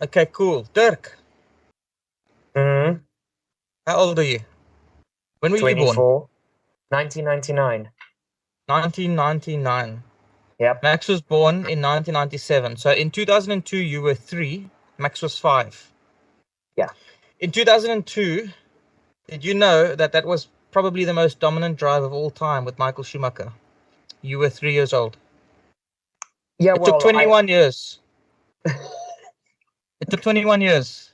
Okay, cool. Dirk, Mm-hmm. how old are you? When were you born? 24, 1999. 1999. Yep. Max was born in 1997. So in 2002, you were three. Max was five. Yeah. In 2002, did you know that that was probably the most dominant drive of all time with Michael Schumacher? You were 3 years old. Yeah, It took well, 21 years. It took 21 years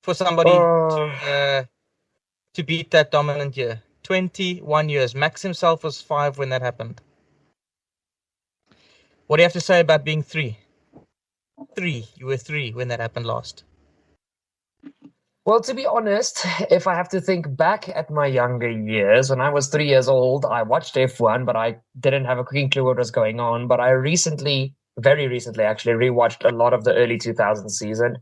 for somebody uh, to beat that dominant year. 21 years. Max himself was five when that happened. What do you have to say about being three? Three. You were three when that happened last. well, to be honest, if I have to think back at my younger years, when I was 3 years old, I watched F1, but I didn't have a clue what was going on. But I recently, very recently actually, rewatched a lot of the early 2000s season,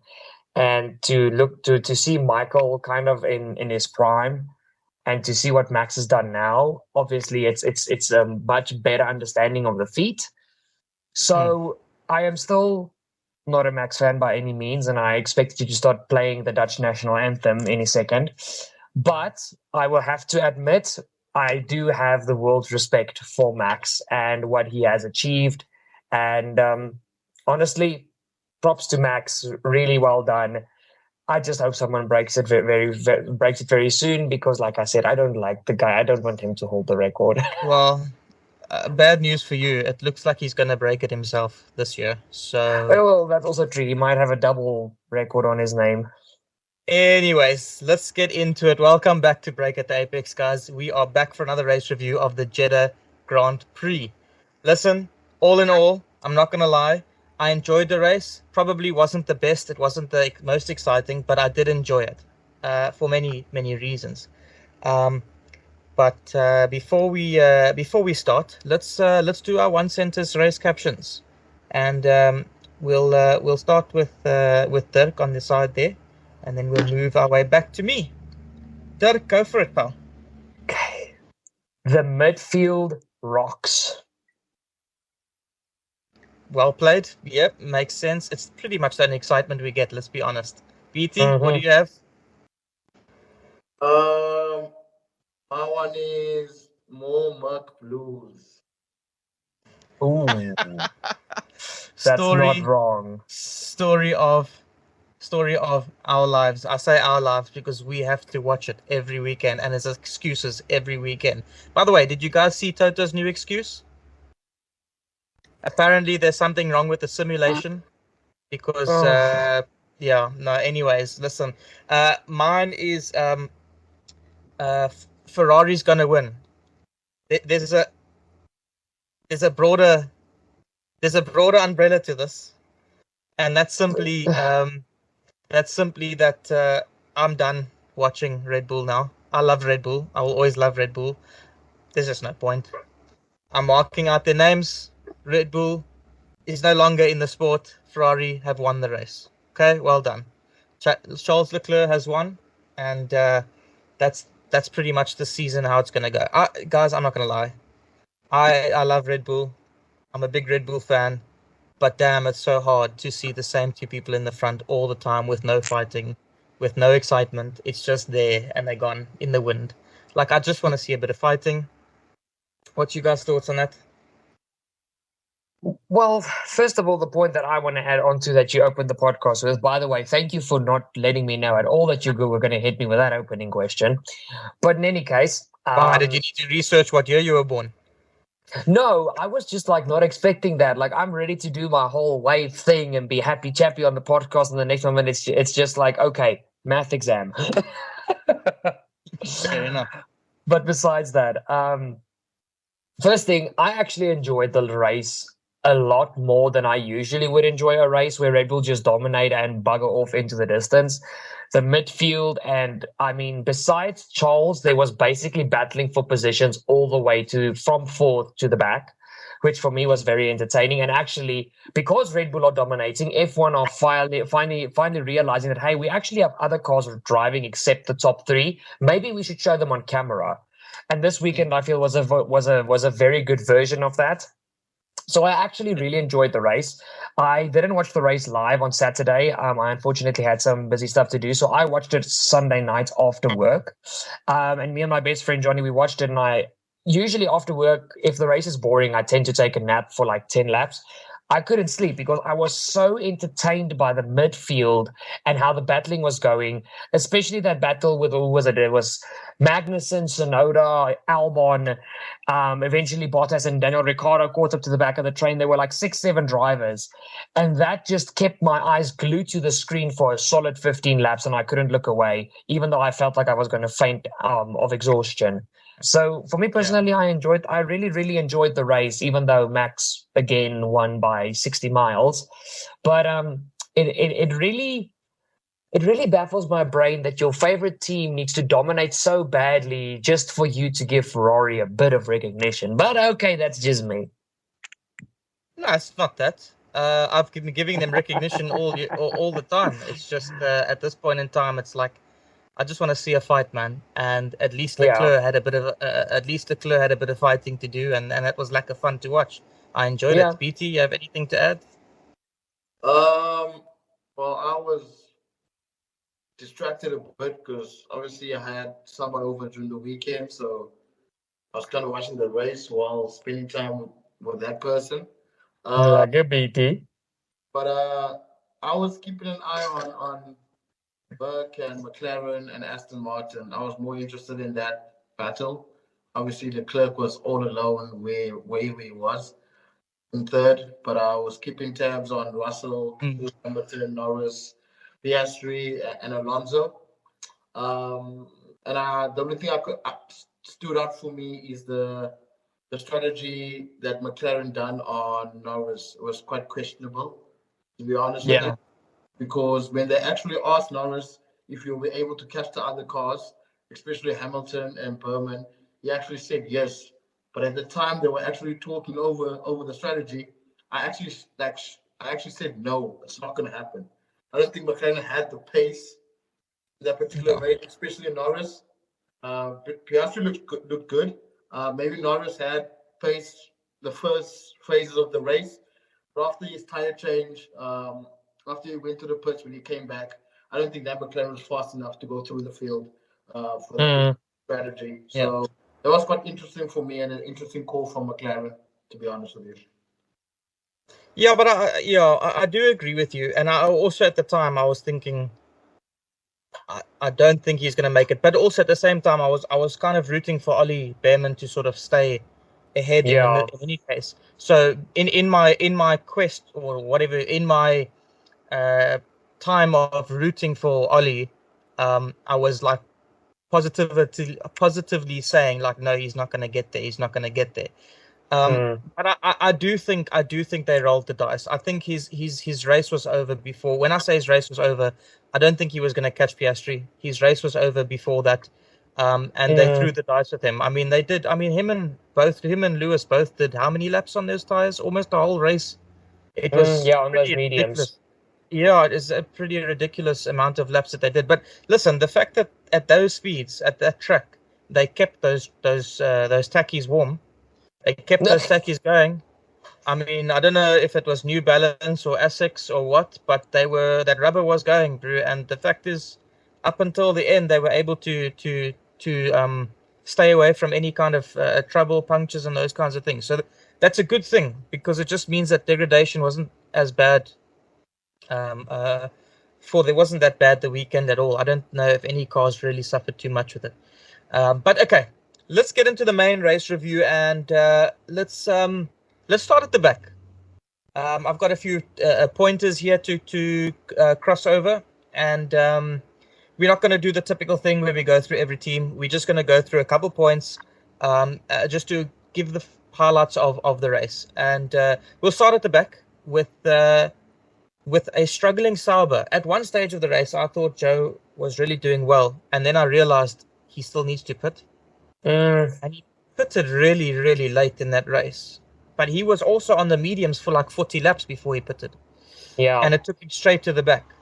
and to see Michael kind of in his prime, and to see what Max has done now. Obviously, it's a much better understanding of the feat. Hmm. So I am still not a Max fan by any means, and I expect you to start playing the Dutch national anthem any second. But I will have to admit, I do have the world's respect for Max and what he has achieved. And honestly, props to Max. Really well done. I just hope someone breaks it breaks it very soon because, like I said, I don't like the guy. I don't want him to hold the record. Well, bad news for you. It looks like he's gonna break it himself this year. So, Well, that's also true. He might have a double record on his name. anyways, let's get into it. Welcome back to Break at the Apex, guys. We are back for another race review of the Jeddah Grand Prix. Listen, all in all, I'm not gonna lie. I enjoyed the race. Probably wasn't the best. It wasn't the most exciting, but I did enjoy it for many, many reasons. Um, But before we start, let's do our one sentence race captions, and we'll start with Dirk on the side there, and then we'll move our way back to me. Dirk, go for it, pal. Okay. The midfield rocks. Well played. Yep, makes sense. It's pretty much that excitement we get. Let's be honest. BT, what do Mm-hmm. you have? Um, my one is more Muck Blues. Ooh, that's not Story, wrong. story of story of our lives. I say our lives because we have to watch it every weekend and there's excuses every weekend. By the way, did you guys see Toto's new excuse? Apparently there's something wrong with the simulation because Oh, yeah, no, anyways, listen. Mine is Ferrari's gonna win. There's a there's a broader there's a broader umbrella to this, and that's simply that I'm done watching Red Bull now. I love Red Bull. I will always love Red Bull. There's just no point. I'm marking out their names. Red Bull is no longer in the sport. Ferrari have won the race. Okay, well done. Charles Leclerc has won, and that's pretty much the season how it's gonna go. Guys, I'm not gonna lie. I love Red Bull. I'm a big Red Bull fan. But damn, it's so hard to see the same two people in the front all the time with no fighting, with no excitement. It's just there and they're gone in the wind. Like, I just want to see a bit of fighting. What's you guys' thoughts on that? well, first of all, the point that I want to add on to that you opened the podcast with, by the way, thank you for not letting me know at all that you were going to hit me with that opening question. But in any case, Why did you need to research what year you were born? no, I was just like not expecting that. Like I'm ready to do my whole wave thing and be happy chappy on the podcast, and the next moment it's just like okay, math exam. Fair enough. But besides that, first thing, I actually enjoyed the race a lot more than I usually would enjoy a race where Red Bull just dominate and bugger off into the distance. The midfield, and I mean, besides Charles, there was basically battling for positions all the way to from fourth to the back, which for me was very entertaining. And actually, because Red Bull are dominating, F1 are finally realizing that hey, we actually have other cars driving except the top three. Maybe we should show them on camera. And this weekend, I feel was a very good version of that. So I actually really enjoyed the race. I didn't watch the race live on Saturday. I unfortunately had some busy stuff to do, so I watched it Sunday night after work. And me and my best friend Johnny, we watched it. And I usually after work, if the race is boring, I tend to take a nap for like 10 laps. I couldn't sleep because I was so entertained by the midfield and how the battling was going, especially that battle with, who was it? It was Magnussen, Sonoda, Albon. Eventually, Bottas and Daniel Ricciardo caught up to the back of the train. There were like 6, 7 drivers. And that just kept my eyes glued to the screen for a solid 15 laps, and I couldn't look away, even though I felt like I was going to faint of exhaustion. So for me personally, I really, really enjoyed the race, even though Max again won by 60 miles. But it really baffles my brain that your favorite team needs to dominate so badly just for you to give Ferrari a bit of recognition. But okay, that's just me. No, it's not that. I've been giving them recognition all the time. It's just at this point in time, it's like I just want to see a fight, man. And at least Leclerc had a bit of fighting to do, and that was like a fun to watch. I enjoyed it. BT, you have anything to add? Well, I was distracted a bit because obviously I had someone over during the weekend, so I was kind of watching the race while spending time with that person. Like a BT. But I was keeping an eye on Burke and McLaren and Aston Martin. I was more interested in that battle. Obviously, Leclerc was all alone where he was in third, but I was keeping tabs on Russell, Hamilton, Norris, Piastri, and Alonso. And the only thing stood out for me is the strategy that McLaren done on Norris was quite questionable, to be honest with you. Because when they actually asked Norris if you were able to catch the other cars, especially Hamilton and Bearman, he actually said yes. But at the time they were actually talking over the strategy, I actually said no, it's not going to happen. I don't think McLaren had the pace in that particular race, especially Norris. Piastri looked good. Maybe Norris had pace the first phases of the race, but after his tire change, after he went to the pits when he came back, I don't think that McLaren was fast enough to go through the field for the strategy. So that was quite interesting for me and an interesting call from McLaren, to be honest with you. Yeah, but I do agree with you. And I also at the time I was thinking I don't think he's going to make it. But also at the same time, I was kind of rooting for Ollie Bearman to sort of stay ahead in any case. So in my quest or whatever, in my time of rooting for Ollie, I was like positively saying like, no, he's not going to get there. He's not going to get there. But I do think they rolled the dice. I think his race was over before. When I say his race was over, I don't think he was going to catch Piastri. His race was over before that, and they threw the dice with him. I mean, they did. I mean, him and Lewis both did how many laps on those tires? Almost the whole race. It was on those mediums. Ridiculous. Yeah, it is a pretty ridiculous amount of laps that they did. But listen, the fact that at those speeds, at that track, they kept those tackies warm. They kept those tackies going. I mean, I don't know if it was New Balance or Essex or what, but that rubber was going, Drew. And the fact is, up until the end, they were able to stay away from any kind of trouble, punctures, and those kinds of things. So that's a good thing because it just means that degradation wasn't as bad. There wasn't that bad the weekend at all. I don't know if any cars really suffered too much with it. But okay. Let's get into the main race review and let's start at the back. I've got a few pointers here to cross over, and we're not going to do the typical thing where we go through every team. We're just going to go through a couple points just to give the highlights of the race. And we'll start at the back with a struggling Sauber. At one stage of the race, I thought Joe was really doing well, and then I realized he still needs to pit. And he pitted really, really late in that race. But he was also on the mediums for like 40 laps before he pitted. Yeah. And it took him straight to the back.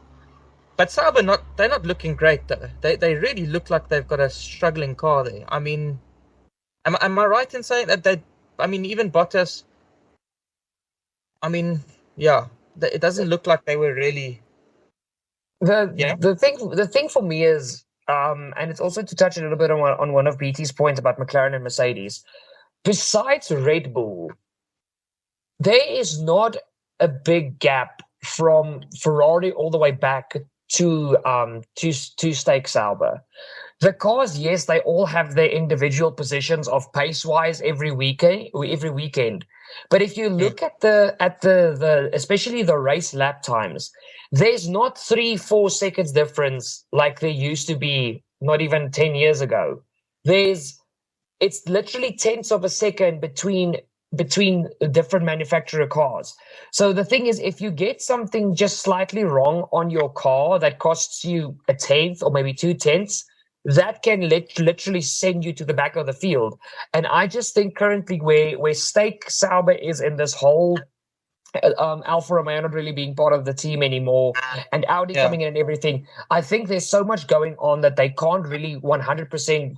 But Sauber, they're not looking great, though. They really look like they've got a struggling car there. I mean, am I right in saying that even Bottas, I mean, yeah, it doesn't look like they were really. Yeah. The thing for me is, and it's also to touch a little bit on one of BT's points about McLaren and Mercedes. Besides Red Bull, there is not a big gap from Ferrari all the way back to Stake Sauber. The cars, yes, they all have their individual positions of pace wise every weekend. But if you look at the especially the race lap times, there's not 3-4 seconds difference like there used to be not even 10 years ago. It's literally tenths of a second between different manufacturer cars. So the thing is, if you get something just slightly wrong on your car that costs you a tenth or maybe 2/10, that can literally send you to the back of the field. And I just think currently where Stake Sauber is in this whole Alfa Romeo not really being part of the team anymore, and Audi coming in and everything. I think there's so much going on that they can't really 100%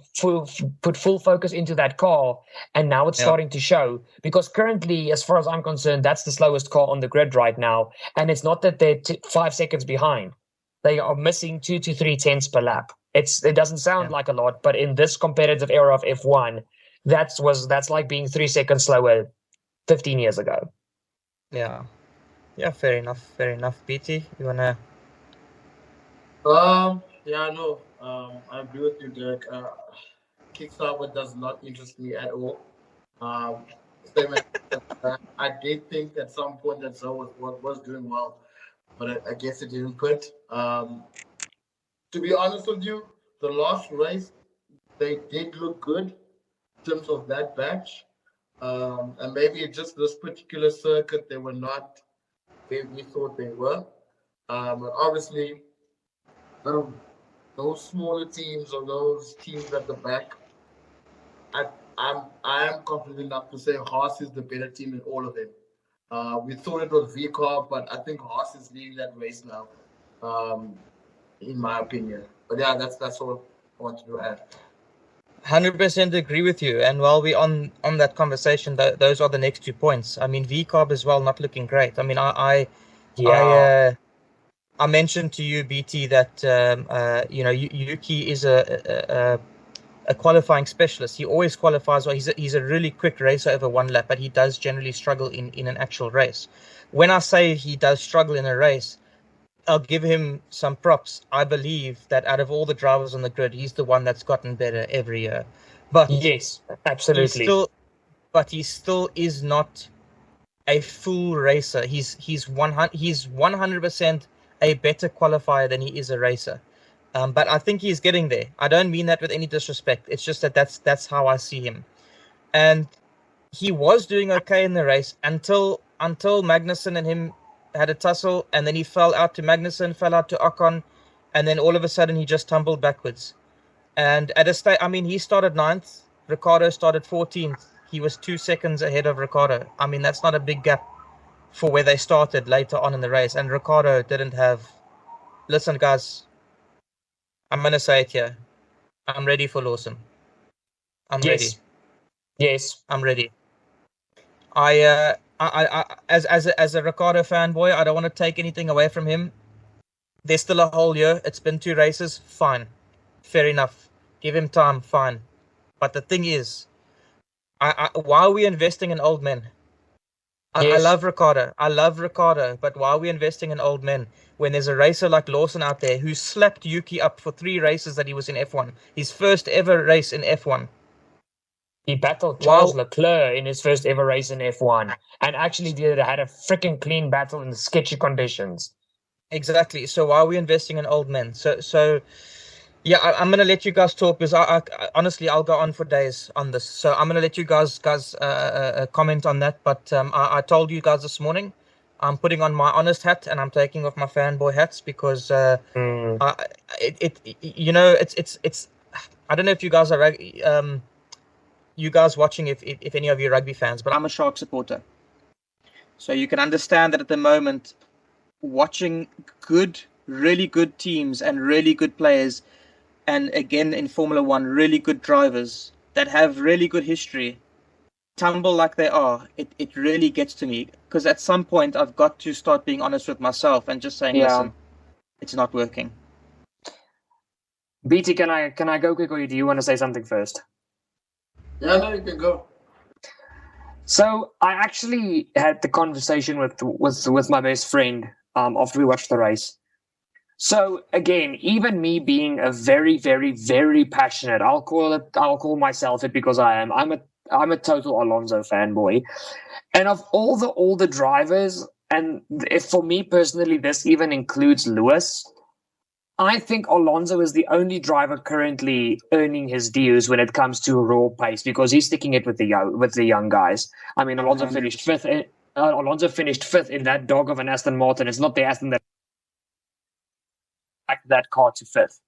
put full focus into that car, and now it's starting to show. Because currently, as far as I'm concerned, that's the slowest car on the grid right now, and it's not that they're 5 seconds behind. They are missing 2 to 3 tenths per lap. It doesn't sound like a lot, but in this competitive era of F1, that's like being 3 seconds slower 15 years ago. Yeah. Yeah, fair enough. BT, you wanna? Yeah, no. I agree with you, Derek. Kickstarter does not interest me at all. Same as, I did think at some point that Zoe was doing well, but I guess it didn't quit. To be honest with you, the last race they did look good in terms of that batch. And maybe just this particular circuit, they were not where we thought they were. But obviously, those smaller teams or those teams at the back, I am confident enough to say Haas is the better team in all of them. We thought it was VCAR, but I think Haas is leading that race now, in my opinion. But yeah, that's all I wanted to add. 100% agree with you. And while we're on that conversation, those are the next 2 points. I mean, VCARB as well, not looking great. I mean, I mentioned to you, BT, that Yuki is a qualifying specialist. He always qualifies well. He's a really quick racer over one lap, but he does generally struggle in an actual race. When I say he does struggle in a race, I'll give him some props. I believe that out of all the drivers on the grid, he's the one that's gotten better every year. But yes, absolutely. He still is not a full racer. He's 100% a better qualifier than he is a racer. But I think he's getting there. I don't mean that with any disrespect. It's just that that's how I see him. And he was doing okay in the race until Magnussen and him had a tussle, and then he fell out to Magnussen, fell out to Ocon, and then all of a sudden he just tumbled backwards. And at a stage, I mean, he started 9th, Ricciardo started 14th. He was 2 seconds ahead of Ricciardo. I mean, that's not a big gap for where they started later on in the race. And Ricciardo didn't have. Listen, guys, I'm gonna say it here. I'm ready for Lawson. I'm ready. Yes, I'm ready. I as a Ricciardo fanboy, I don't want to take anything away from him. There's still a whole year. It's been 2 races. Fine. Fair enough. Give him time. Fine. But the thing is, why are we investing in old men? I love Ricciardo, but why are we investing in old men when there's a racer like Lawson out there who slapped Yuki up for 3 races that he was in F1? His first ever race in F1. He battled Charles Leclerc in his first ever race in F1, and actually had a freaking clean battle in sketchy conditions. Exactly. So why are we investing in old men? So yeah, I'm gonna let you guys talk because I honestly I'll go on for days on this. So I'm gonna let you guys comment on that. But I told you guys this morning, I'm putting on my honest hat and I'm taking off my fanboy hats because it's I don't know if you guys are you guys watching if any of you rugby fans, but I'm a Shark supporter. So you can understand that at the moment, watching really good teams and really good players, and again in Formula One, really good drivers that have really good history, tumble like they are, it really gets to me, because at some point I've got to start being honest with myself and just saying, listen, it's not working. BT, can I go quick, or do you want to say something first? Yeah, no, you can go. So I actually had the conversation with my best friend after we watched the race. So again, even me being a very, very, very passionate, I'll call myself it because I am. I'm a total Alonso fanboy, and of all the drivers, and if for me personally, this even includes Lewis. I think Alonso is the only driver currently earning his dues when it comes to raw pace, because he's sticking it with the young guys. I mean, Alonso finished fifth. Alonso finished fifth in that dog of an Aston Martin. It's not the Aston that that car to fifth.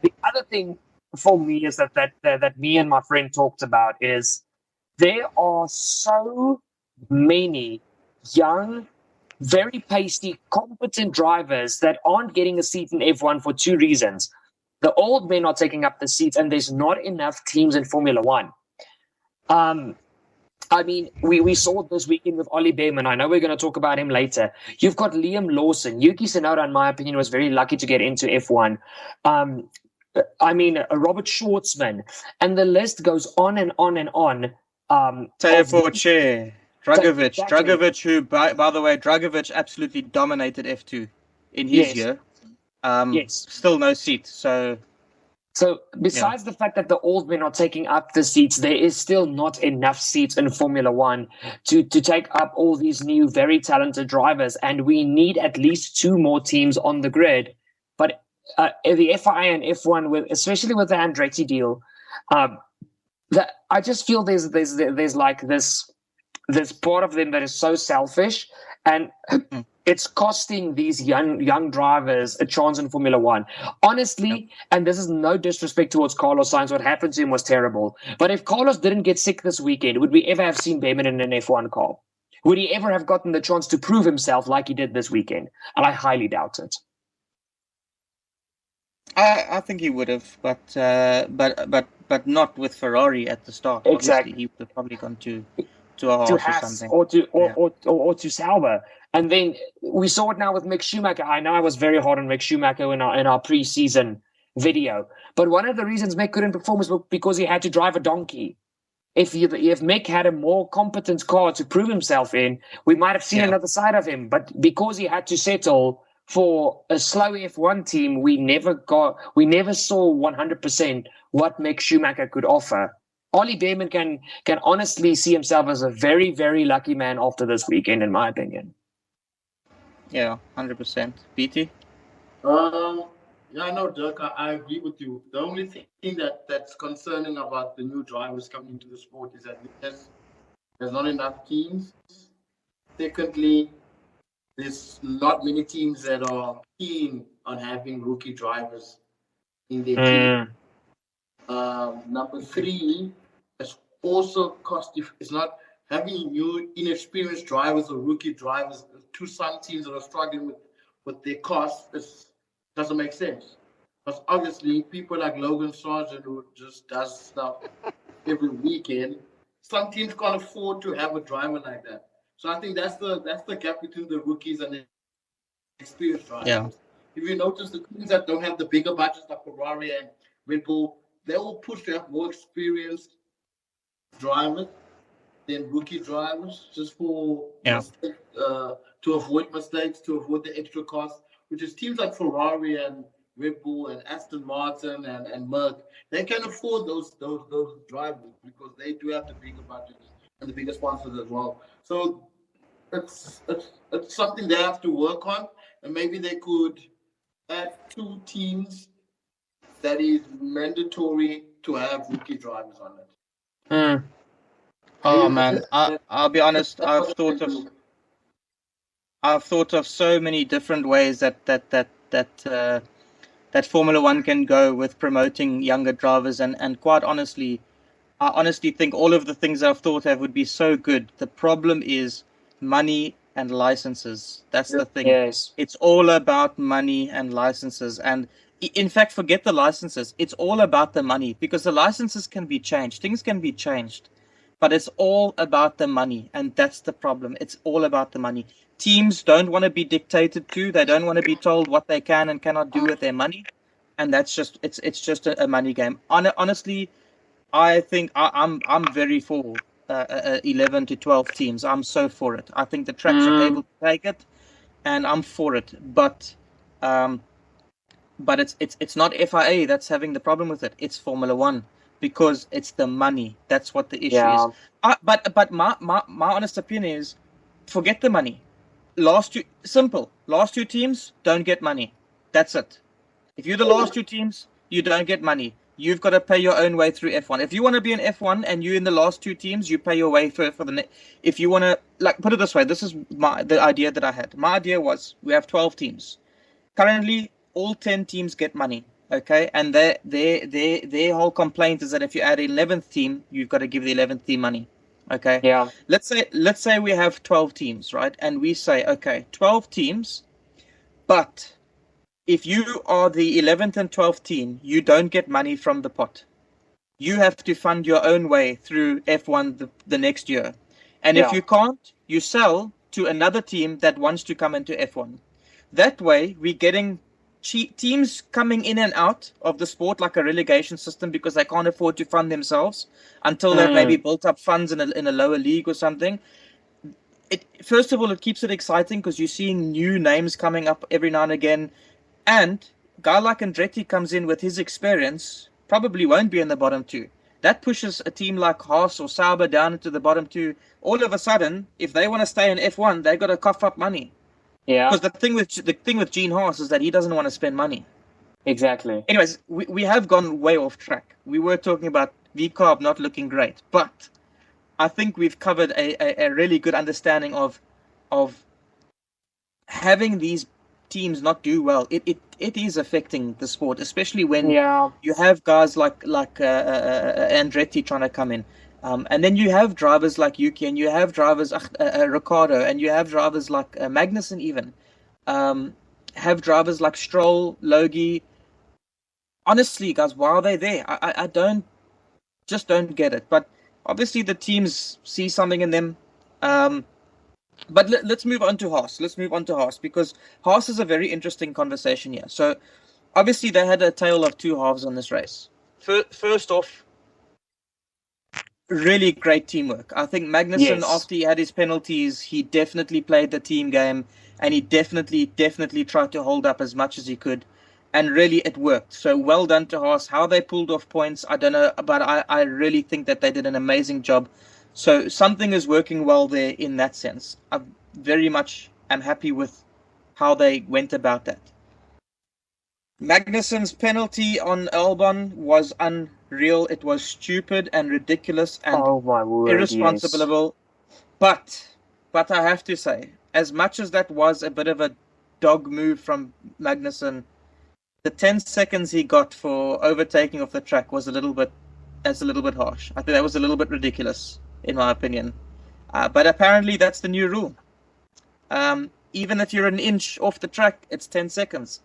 The other thing for me is that me and my friend talked about is there are so many young, very pasty, competent drivers that aren't getting a seat in F1 for two reasons. The old men are taking up the seats, and there's not enough teams in Formula One. I mean, we saw it this weekend with Ollie Bearman. I know we're going to talk about him later. You've got Liam Lawson. Yuki Tsunoda, in my opinion, was very lucky to get into F1. I mean, Robert Schwartzman. And the list goes on and on and on. Teo Forche, Dragovic. Exactly. Dragovic, who, by the way, Dragovic absolutely dominated F2 in his year. Yes. Still no seat, so besides the fact that the old men are taking up the seats, there is still not enough seats in Formula One to take up all these new, very talented drivers. And we need at least two more teams on the grid. But the FIA and F1, especially with the Andretti deal, I just feel there's like this part of them that is so selfish, and it's costing these young drivers a chance in Formula One. Honestly, and this is no disrespect towards Carlos Sainz, what happened to him was terrible. But if Carlos didn't get sick this weekend, would we ever have seen Bearman in an F1 car? Would he ever have gotten the chance to prove himself like he did this weekend? And I highly doubt it. I think he would have, but not with Ferrari at the start. Exactly. Obviously, he would have probably gone to a Haas or something, or to Sauber. And then we saw it now with Mick Schumacher. I know I was very hard on Mick Schumacher in our preseason video, but one of the reasons Mick couldn't perform was because he had to drive a donkey. If Mick had a more competent car to prove himself in, we might have seen another side of him. But because he had to settle for a slow F1 team, we never saw 100% what Mick Schumacher could offer. Ollie Bearman can honestly see himself as a very, very lucky man after this weekend, in my opinion. Yeah, 100%. BT? Yeah, no, Dirk, I agree with you. The only thing that's concerning about the new drivers coming into the sport is that there's not enough teams. Secondly, there's not many teams that are keen on having rookie drivers in their team. Number three, it's also it's not having new inexperienced drivers or rookie drivers to some teams that are struggling with their costs. It doesn't make sense. Because obviously people like Logan Sargent, who just does stuff every weekend, some teams can't afford to have a driver like that. So I think that's the gap between the rookies and the experienced drivers. Yeah. If you notice, the teams that don't have the bigger budgets like Ferrari and Red Bull, they all push to have more experienced drivers than rookie drivers, just for to avoid mistakes, to avoid the extra costs, which is teams like Ferrari and Red Bull and Aston Martin and Merck. They can afford those drivers because they do have the bigger budgets and the bigger sponsors as well. So it's something they have to work on, and maybe they could add two teams that is mandatory to have rookie drivers on it. Oh man, I'll be honest. I've thought of so many different ways that Formula One can go with promoting younger drivers, and quite honestly, I honestly think all of the things I've thought of would be so good. The problem is money and licenses. That's the thing. Yes. It's all about money and licenses, and in fact, forget the licenses. It's all about the money, because the licenses can be changed. Things can be changed. but it's all about the money, and that's the problem. It's all about the money. Teams don't want to be dictated to. They don't want to be told what they can and cannot do with their money, and that's just it's just a money game. Honestly, I think I'm very for 11 to 12 teams. I'm so for it. I think the tracks are able to take it, and I'm for it. But it's not FIA that's having the problem with it. It's Formula One, because it's the money. That's what the issue is. But my honest opinion is, forget the money. Last two teams don't get money. That's it. If you're the last two teams, you don't get money. You've got to pay your own way through F1. If you want to be in F1 and you're in the last two teams, you pay your way for the. If you want to, like, put it this way, this is the idea that I had. My idea was, we have 12 teams. Currently, all 10 teams get money. Okay, and their whole complaint is that if you add an 11th team, you've got to give the 11th team money. Okay. Yeah. Let's say we have 12 teams, right? And we say, okay, 12 teams, but if you are the 11th and 12th team, you don't get money from the pot. You have to fund your own way through F1 the next year. And if you can't, you sell to another team that wants to come into F1. That way, we're getting teams coming in and out of the sport like a relegation system, because they can't afford to fund themselves until they've maybe built up funds in a lower league or something. First of all, it keeps it exciting because you're seeing new names coming up every now and again. And a guy like Andretti comes in with his experience, probably won't be in the bottom two. That pushes a team like Haas or Sauber down into the bottom two. All of a sudden, if they want to stay in F1, they've got to cough up money. Yeah. Because the thing with Gene Haas is that he doesn't want to spend money. Exactly. Anyways, we have gone way off track. We were talking about VCARB not looking great, but I think we've covered a really good understanding of having these teams not do well. It is affecting the sport, especially when you have guys like Andretti trying to come in. And then you have drivers like Yuki, and you have drivers Ricardo, and you have drivers like Magnussen even. Have drivers like Stroll, Logie. Honestly, guys, why are they there? I don't get it. But obviously the teams see something in them. But let's move on to Haas. Because Haas is a very interesting conversation here. So obviously they had a tale of two halves on this race. First off, really great teamwork. I think Magnussen, after he had his penalties, he definitely played the team game, and he definitely tried to hold up as much as he could. And really, it worked. So well done to Haas. How they pulled off points, I don't know, but I really think that they did an amazing job. So something is working well there in that sense. I very much am happy with how they went about that. Magnussen's penalty on Albon was unreal. It was stupid and ridiculous and irresponsible. Yes. But I have to say, as much as that was a bit of a dog move from Magnussen, the 10 seconds he got for overtaking of the track was a little bit harsh. I think that was a little bit ridiculous, in my opinion. But apparently that's the new rule. Even if you're an inch off the track, it's 10 seconds.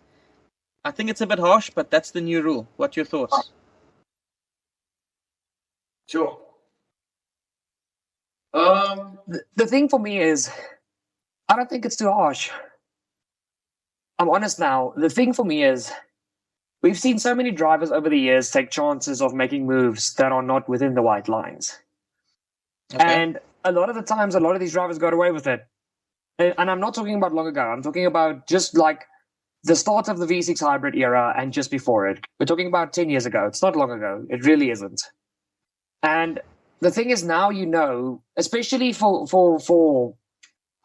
I think it's a bit harsh, but that's the new rule. What's your thoughts? Sure. The thing for me is, I don't think it's too harsh. I'm honest now. The thing for me is, we've seen so many drivers over the years take chances of making moves that are not within the white lines. Okay. And a lot of the times, a lot of these drivers got away with it. And I'm not talking about long ago. I'm talking about just like the start of the V6 hybrid era and just before it. We're talking about 10 years ago. It's not long ago. It really isn't. And the thing is now, especially for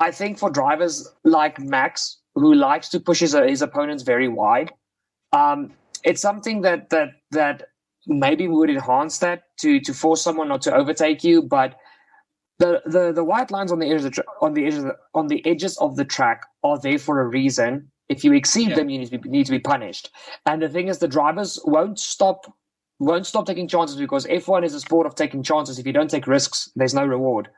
I think for drivers like Max, who likes to push his opponents very wide, it's something that maybe would enhance that to force someone not to overtake you. But the white lines on the edges of the track are there for a reason. If you exceed them, you need to be punished. And the thing is, the drivers won't stop taking chances, because F1 is a sport of taking chances. If you don't take risks, there's no reward.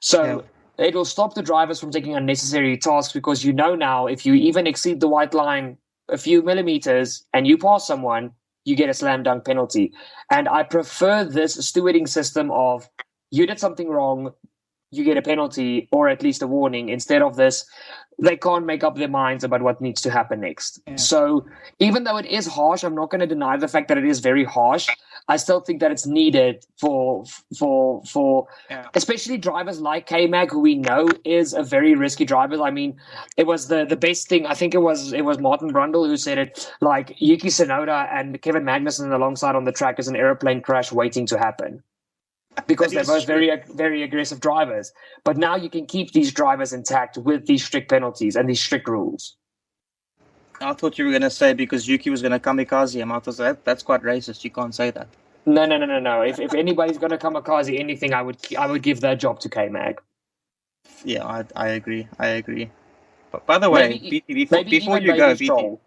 So it will stop the drivers from taking unnecessary tasks, because now if you even exceed the white line a few millimeters and you pass someone, you get a slam dunk penalty. And I prefer this stewarding system of you did something wrong, you get a penalty or at least a warning, instead of this, they can't make up their minds about what needs to happen next. Yeah. So even though it is harsh, I'm not going to deny the fact that it is very harsh. I still think that it's needed for especially drivers like K-Mag, who we know is a very risky driver. I mean, it was the best thing. I think it was Martin Brundle who said it, like Yuki Tsunoda and Kevin Magnussen alongside on the track is an airplane crash waiting to happen. Because they're both very, very aggressive drivers. But now you can keep these drivers intact with these strict penalties and these strict rules. I thought you were going to say because Yuki was going to kamikaze him. I thought that's quite racist. You can't say that. No. If anybody's going to kamikaze anything, I would give that job to K-Mag. Yeah, I agree. But by the way, BT, before you go, BT.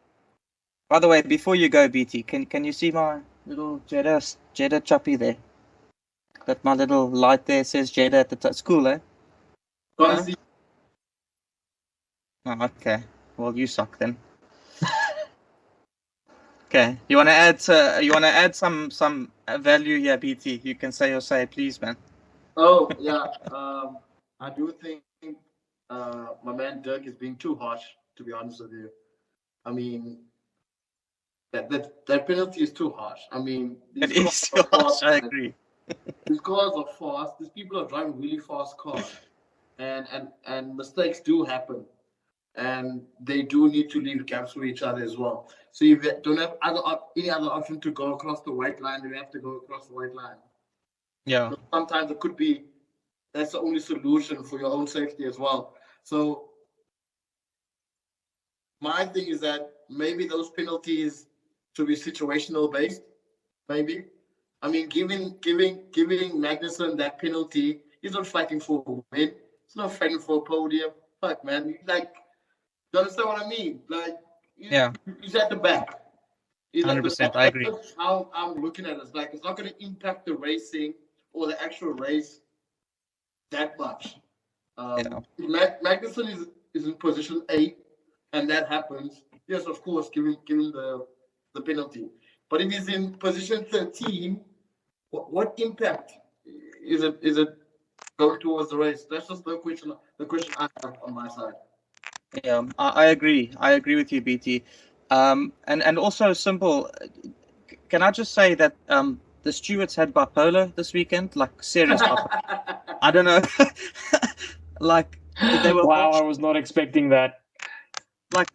By the way, before you go, BT, can you see my little Jeddah choppy there? That my little light there says Jeddah at the top. It's cool, eh? Huh? Oh, okay. Well, you suck then. Okay. You want to add some value here, BT? You can say your say, please, man. Oh yeah. I do think my man Dirk is being too harsh. To be honest with you, I mean that penalty is too harsh. I mean, it is too harsh. I agree. These cars are fast. These people are driving really fast cars, and mistakes do happen, and they do need to leave gaps for each other as well. So if you don't have any other option to go across the white line, you have to go across the white line. Yeah. So sometimes it could be that's the only solution for your own safety as well. So my thing is that maybe those penalties should be situational based, maybe. I mean, giving Magnussen that penalty, he's not fighting for a win. He's not fighting for a podium. Fuck, man. Like, you understand what I mean? Like, he's at the back. 100%, I agree. That's how I'm looking at it. It's like, it's not going to impact the racing or the actual race that much. Magnussen is in position 8, and that happens. Yes, of course, give him the penalty. But if he's in position 13, what impact is it going towards the race? That's just the question I have on my side. Yeah, I agree. I agree with you, BT. And also simple. Can I just say that the stewards had bipolar this weekend? Like serious bipolar. I don't know. Like they were. Wow, I was not expecting that. Like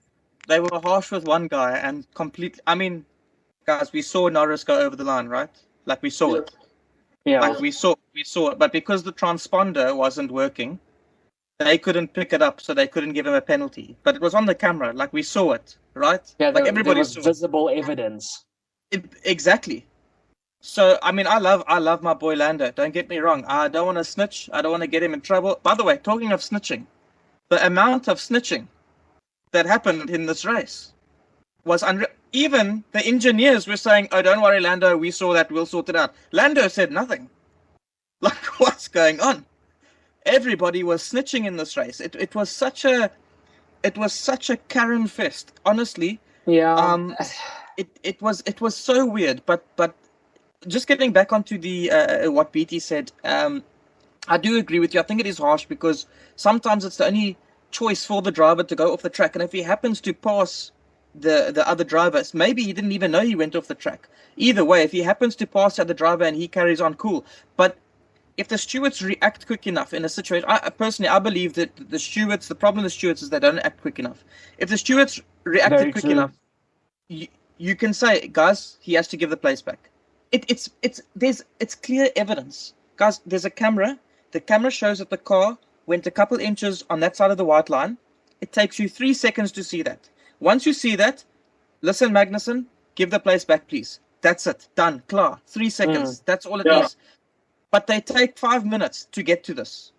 they were harsh with one guy and completely. I mean, guys, we saw Norris go over the line, right? Like we saw it. Yeah. Like we saw it, but because the transponder wasn't working, they couldn't pick it up, so they couldn't give him a penalty. But it was on the camera, like we saw it, right? Yeah, like everybody was visible evidence. Exactly. So I mean, I love my boy Lando. Don't get me wrong. I don't want to snitch. I don't want to get him in trouble. By the way, talking of snitching, the amount of snitching that happened in this race was unreal. Even the engineers were saying, "Oh, don't worry, Lando. We saw that. We'll sort it out." Lando said nothing. Like, what's going on? Everybody was snitching in this race. It was such a Karen fest. Honestly, yeah. It was so weird. But just getting back onto the what BT said, I do agree with you. I think it is harsh because sometimes it's the only choice for the driver to go off the track, and if he happens to pass the other drivers, maybe he didn't even know he went off the track. Either way, if he happens to pass the other driver and he carries on, cool. But if the stewards react quick enough in a situation, I believe that the problem with the stewards is they don't act quick enough. If the stewards reacted quick enough, you can say, guys, he has to give the place back. It's clear evidence, guys. There's a camera. The camera shows that the car went a couple inches on that side of the white line. It takes you 3 seconds to see that. Once you see that, listen, Magnussen, give the place back, please. That's it. Done. Klar. 3 seconds. That's all it is. But they take 5 minutes to get to this.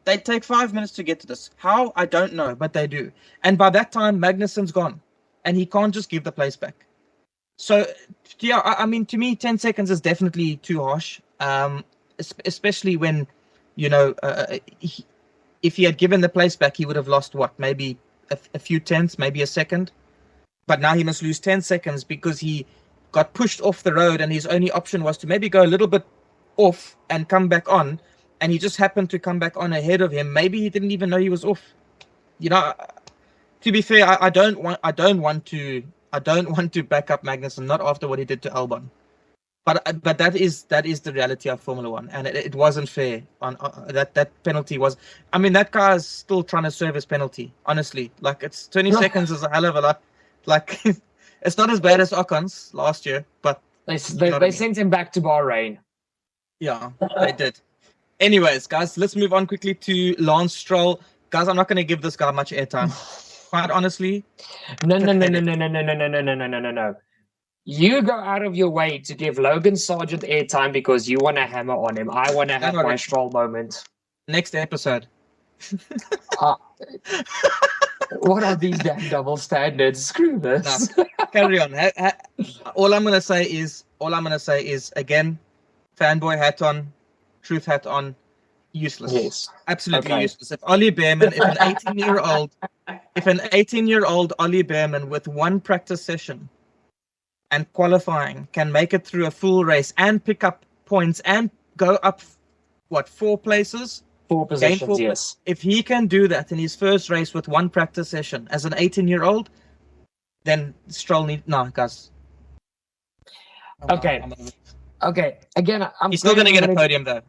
They take 5 minutes to get to this. How? I don't know, but they do. And by that time, Magnussen's gone. And he can't just give the place back. So, yeah, I mean, to me, 10 seconds is definitely too harsh. Especially when, if he had given the place back, he would have lost, maybe a few tenths, maybe a second. But now he must lose 10 seconds because he got pushed off the road and his only option was to maybe go a little bit off and come back on, and he just happened to come back on ahead of him. Maybe he didn't even know he was off. To be fair, I don't want to back up Magnussen, not after what he did to Albon. But that is the reality of Formula One, and it wasn't fair. On that penalty was, I mean, that guy is still trying to serve his penalty. Honestly, like, it's 20 seconds is a hell of a lot. Like, it's not as bad as Ocon's last year, but They sent him back to Bahrain. Yeah, they did. Anyways, guys, let's move on quickly to Lance Stroll. Guys, I'm not going to give this guy much airtime. Quite honestly. No. You go out of your way to give Logan Sargent airtime because you want to hammer on him. I want to have my Stroll moment. Next episode. What are these damn double standards? Screw this. No, carry on. All I'm gonna say is again, fanboy hat on, truth hat on, useless. Yes. Absolutely useless. If Ollie Bearman, if an 18-year-old Ollie Bearman with one practice session and qualifying can make it through a full race and pick up points and go up, 4 places? 4 positions, yes. If he can do that in his first race with one practice session as an 18-year-old, then Stroll guys. Okay. Again, he's still gonna get a podium though.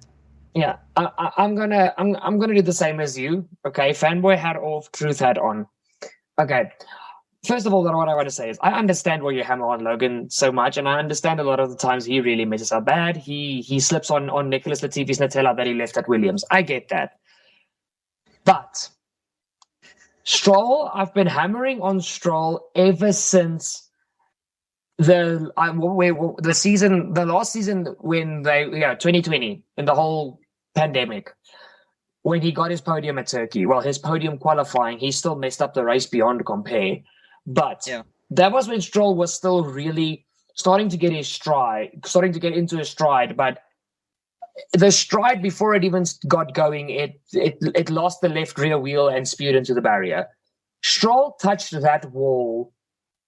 Yeah, I'm gonna do the same as you. Okay, fanboy hat off, truth hat on. Okay. First of all, what I want to say is I understand why you hammer on Logan so much, and I understand a lot of the times he really messes up bad. He slips on Nicholas Latifi's Nutella that he left at Williams. I get that. But Stroll, I've been hammering on Stroll ever since the last season when 2020, in the whole pandemic, when he got his podium at Turkey. Well, his podium qualifying, he still messed up the race beyond compare. But that was when Stroll was still really starting to get into his stride. But the stride, before it even got going, it lost the left rear wheel and spewed into the barrier. Stroll touched that wall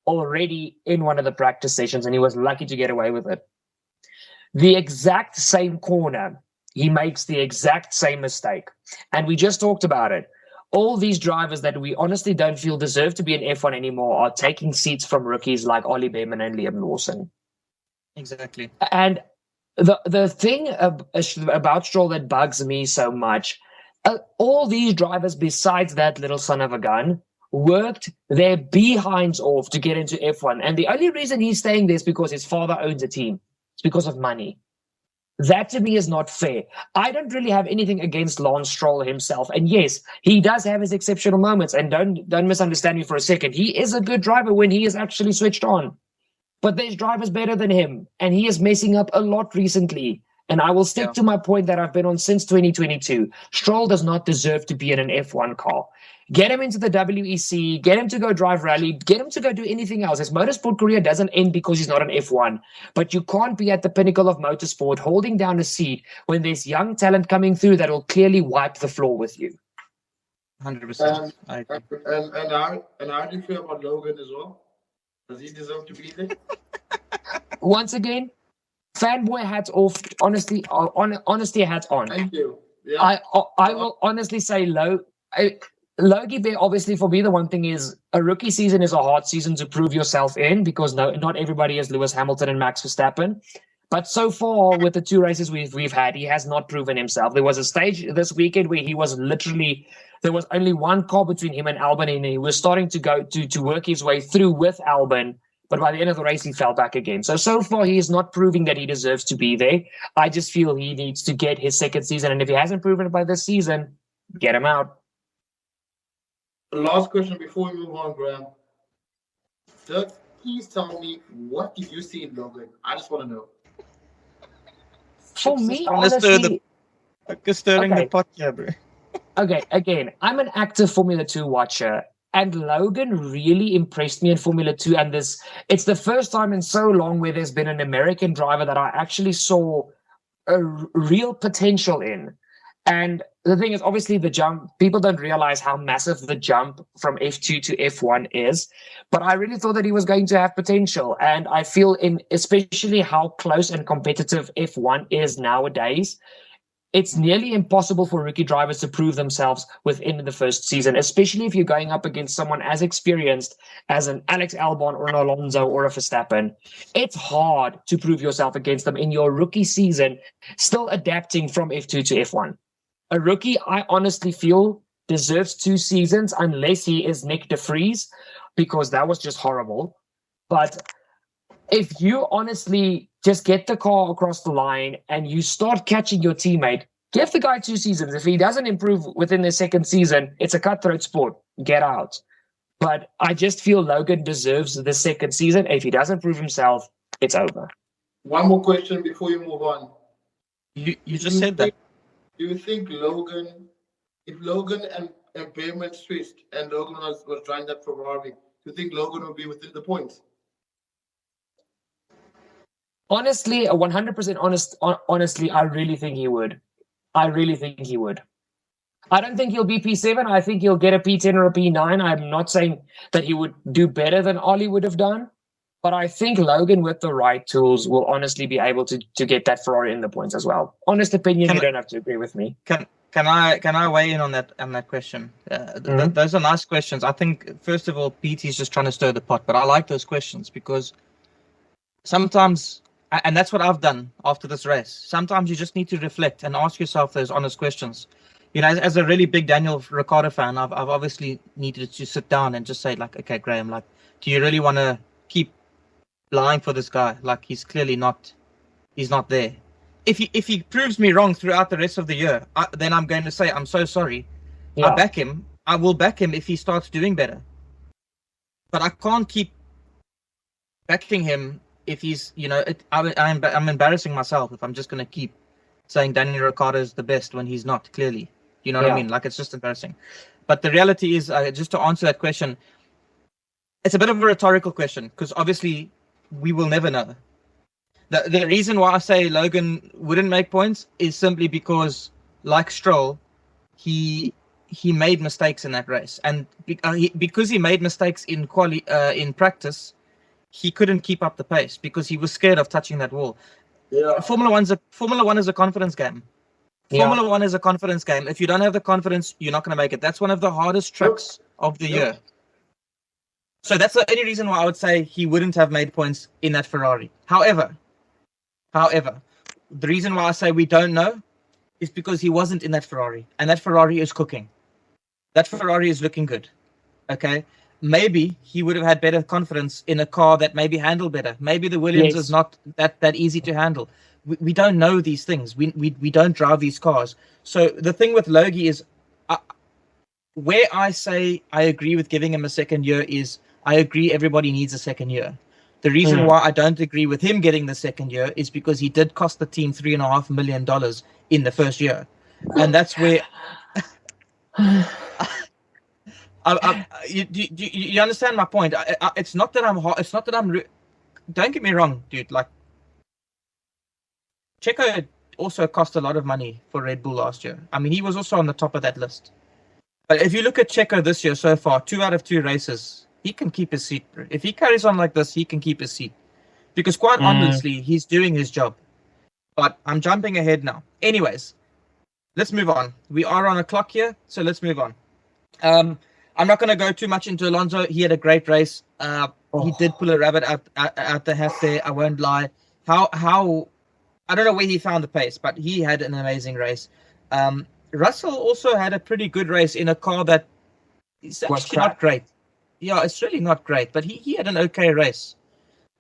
already in one of the practice sessions, and he was lucky to get away with it. The exact same corner, he makes the exact same mistake. And we just talked about it. All these drivers that we honestly don't feel deserve to be in F1 anymore are taking seats from rookies like Ollie Bearman and Liam Lawson. Exactly. And the thing about Stroll that bugs me so much, all these drivers besides that little son of a gun worked their behinds off to get into F1. And the only reason he's staying there is because his father owns a team. It's because of money. That to me is not fair. I don't really have anything against Lance Stroll himself. And yes, he does have his exceptional moments. And don't misunderstand me for a second. He is a good driver when he is actually switched on. But there's drivers better than him. And he is messing up a lot recently. And I will stick to my point that I've been on since 2022. Stroll does not deserve to be in an F1 car. Get him into the WEC, get him to go drive rally, get him to go do anything else. His motorsport career doesn't end because he's not an F1. But you can't be at the pinnacle of motorsport holding down a seat when there's young talent coming through that will clearly wipe the floor with you. 100%. And how do you feel about Logan as well? Does he deserve to be there? Once again, fanboy hats off. Honestly, hats on. Thank you. Yeah. I will honestly say Logie Bear, obviously, for me, the one thing is a rookie season is a hard season to prove yourself in because not everybody is Lewis Hamilton and Max Verstappen. But so far, with the 2 races we've had, he has not proven himself. There was a stage this weekend where he was literally, there was only one car between him and Albon, and he was starting to go to work his way through with Albon. But by the end of the race, he fell back again. So far, he is not proving that he deserves to be there. I just feel he needs to get his second season. And if he hasn't proven it by this season, get him out. Last question before we move on, Graham. Doug, please tell me, what did you see in Logan? I just want to know. For me, honestly... Stirring the pot here, bro. Okay, again, I'm an active Formula 2 watcher, and Logan really impressed me in Formula 2, and it's the first time in so long where there's been an American driver that I actually saw a real potential in. And the thing is, obviously, the jump, people don't realize how massive the jump from F2 to F1 is. But I really thought that he was going to have potential. And I feel especially how close and competitive F1 is nowadays, it's nearly impossible for rookie drivers to prove themselves within the first season, especially if you're going up against someone as experienced as an Alex Albon or an Alonso or a Verstappen. It's hard to prove yourself against them in your rookie season, still adapting from F2 to F1. A rookie, I honestly feel, deserves 2 seasons unless he is Nick de Vries, because that was just horrible. But if you honestly just get the car across the line and you start catching your teammate, give the guy 2 seasons. If he doesn't improve within the second season, it's a cutthroat sport. Get out. But I just feel Logan deserves the second season. If he doesn't prove himself, it's over. One more question before you move on. You just said that. Do you think if Logan and Bearman switched and Logan was driving that Ferrari, do you think Logan would be within the points? Honestly, 100% honestly, I really think he would. I don't think he'll be P7. I think he'll get a P10 or a P9. I'm not saying that he would do better than Ollie would have done, but I think Logan, with the right tools, will honestly be able to get that Ferrari in the points as well. Honest opinion, you don't have to agree with me. Can I weigh in on that question? Those are nice questions. I think, first of all, PT's just trying to stir the pot, but I like those questions because sometimes, and that's what I've done after this race, sometimes you just need to reflect and ask yourself those honest questions. You know, as a really big Daniel Ricciardo fan, I've obviously needed to sit down and just say, like, okay, Graham, like, do you really want to keep lying for this guy? Like, he's clearly not there. If he proves me wrong throughout the rest of the year, then I'm going to say, I'm so sorry. Yeah. I back him. I will back him if he starts doing better. But I can't keep backing him if he's, you know, I'm embarrassing myself if I'm just going to keep saying Daniel Ricciardo is the best when he's not, clearly. You know what I mean? Like, it's just embarrassing. But the reality is, just to answer that question, it's a bit of a rhetorical question because obviously we will never know. The reason why I say Logan wouldn't make points is simply because, like Stroll, he made mistakes in that race, and because he made mistakes in practice, he couldn't keep up the pace because he was scared of touching that wall. Yeah. Formula 1 is a confidence game. Formula 1 is a confidence game. If you don't have the confidence, you're not going to make it. That's one of the hardest tracks of the year. So that's the only reason why I would say he wouldn't have made points in that Ferrari. However, the reason why I say we don't know is because he wasn't in that Ferrari, and that Ferrari is cooking. That Ferrari is looking good. Okay? Maybe he would have had better confidence in a car that maybe handled better. Maybe the Williams is not that easy to handle. We don't know these things. We don't drive these cars. So the thing with Logie is, where I say I agree with giving him a second year is, I agree everybody needs a second year. The reason why I don't agree with him getting the second year is because he did cost the team $3.5 million in the first year. And that's where... you understand my point? It's not that I'm... Don't get me wrong, dude. Like, Checo also cost a lot of money for Red Bull last year. I mean, he was also on the top of that list. But if you look at Checo this year so far, 2 out of 2 races, he can keep his seat. If he carries on like this, he can keep his seat. Because quite honestly, he's doing his job. But I'm jumping ahead now. Anyways, let's move on. We are on a clock here, so let's move on. I'm not going to go too much into Alonso. He had a great race. He did pull a rabbit out the hat there. I won't lie. How I don't know where he found the pace, but he had an amazing race. Russell also had a pretty good race in a car that is actually not great. Yeah, it's really not great, but he had an okay race.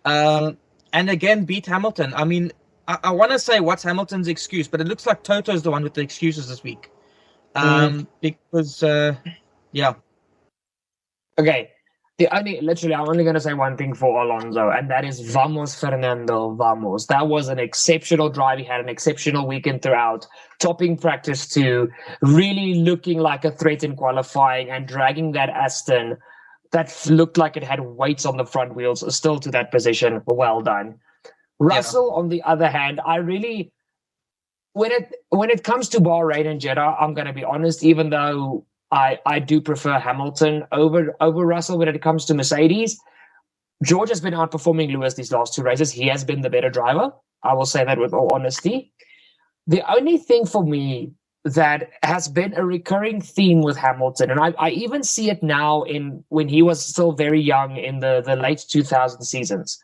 And again, beat Hamilton. I mean, I want to say what's Hamilton's excuse, but it looks like Toto's the one with the excuses this week. Because, yeah. Okay. I'm only going to say one thing for Alonso, and that is vamos, Fernando, vamos. That was an exceptional drive. He had an exceptional weekend throughout, topping practice 2, really looking like a threat in qualifying and dragging that Aston that looked like it had weights on the front wheels still to that position. Well done. Russell, on the other hand, when it comes to Bahrain and Jeddah, I'm going to be honest. Even though I do prefer Hamilton over Russell when it comes to Mercedes, George has been outperforming Lewis these last two races. He has been the better driver. I will say that with all honesty. The only thing for me that has been a recurring theme with Hamilton, and I even see it now in when he was still very young in the late 2000 seasons.